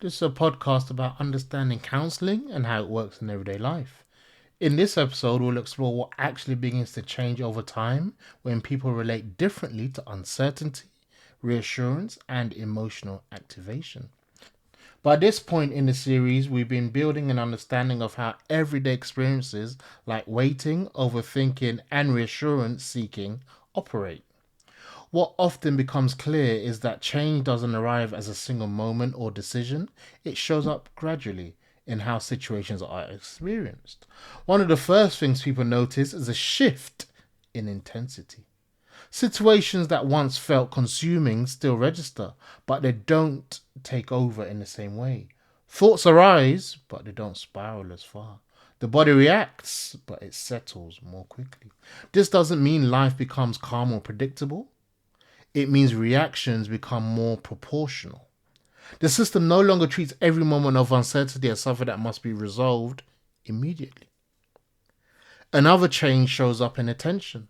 This is a podcast about understanding counseling and how it works in everyday life. In this episode, we'll explore what actually begins to change over time when people relate differently to uncertainty, reassurance, and emotional activation. By this point in the series, we've been building an understanding of how everyday experiences like waiting, overthinking, and reassurance seeking operate. What often becomes clear is that change doesn't arrive as a single moment or decision, it shows up gradually in how situations are experienced. One of the first things people notice is a shift in intensity. Situations that once felt consuming still register, but they don't take over in the same way. Thoughts arise, but they don't spiral as far. The body reacts, but it settles more quickly. This doesn't mean life becomes calm or predictable. It means reactions become more proportional. The system no longer treats every moment of uncertainty as something that must be resolved immediately. Another change shows up in attention.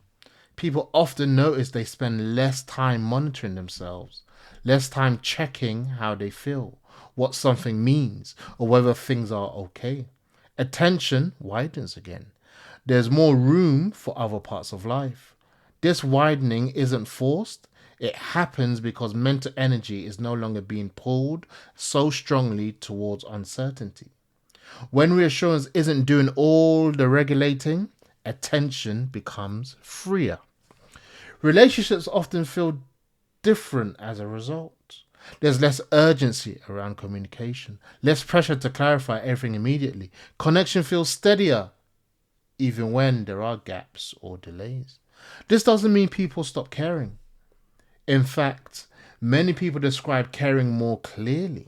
People often notice they spend less time monitoring themselves, less time checking how they feel, what something means, or whether things are okay. Attention widens again. There's more room for other parts of life. This widening isn't forced, it happens because mental energy is no longer being pulled so strongly towards uncertainty. When reassurance isn't doing all the regulating, attention becomes freer. Relationships often feel different as a result. There's less urgency around communication, less pressure to clarify everything immediately. Connection feels steadier, even when there are gaps or delays. This doesn't mean people stop caring. In fact, many people describe caring more clearly.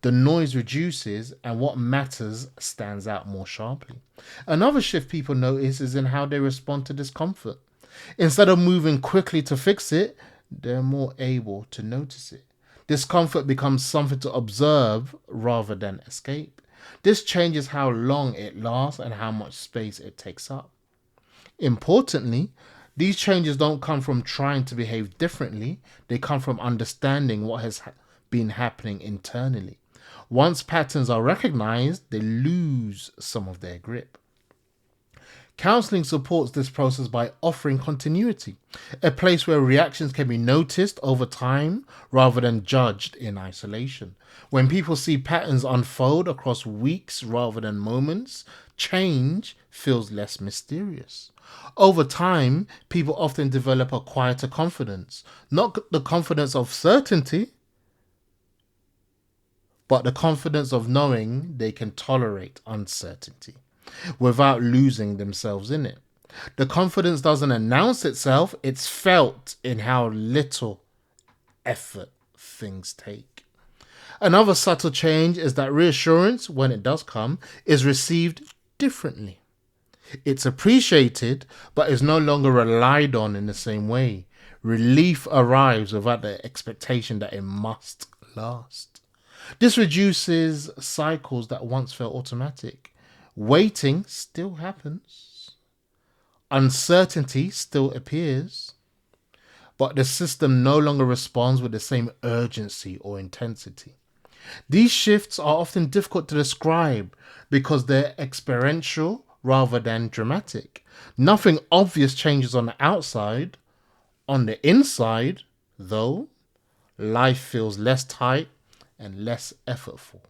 The noise reduces and what matters stands out more sharply. Another shift people notice is in how they respond to discomfort. Instead of moving quickly to fix it, they're more able to notice it. Discomfort becomes something to observe rather than escape. This changes how long it lasts and how much space it takes up. Importantly, these changes don't come from trying to behave differently, they come from understanding what has been happening internally. Once patterns are recognized, they lose some of their grip. Counseling supports this process by offering continuity, a place where reactions can be noticed over time rather than judged in isolation. When people see patterns unfold across weeks rather than moments, change feels less mysterious. Over time, people often develop a quieter confidence, not the confidence of certainty, but the confidence of knowing they can tolerate uncertainty without losing themselves in it. The confidence doesn't announce itself, it's felt in how little effort things take. Another subtle change is that reassurance, when it does come, is received differently. It's appreciated, but is no longer relied on in the same way. Relief arrives without the expectation that it must last. This reduces cycles that once felt automatic. Waiting still happens. Uncertainty still appears. But the system no longer responds with the same urgency or intensity. These shifts are often difficult to describe because they're experiential rather than dramatic. Nothing obvious changes on the outside. On the inside, though, life feels less tight and less effortful.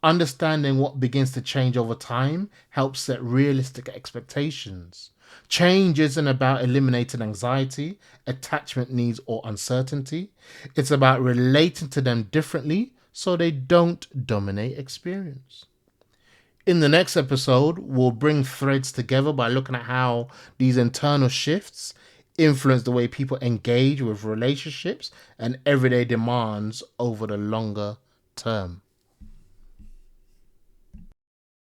Understanding what begins to change over time helps set realistic expectations. Change isn't about eliminating anxiety, attachment needs, or uncertainty. It's about relating to them differently so they don't dominate experience. In the next episode, we'll bring threads together by looking at how these internal shifts influence the way people engage with relationships and everyday demands over the longer term.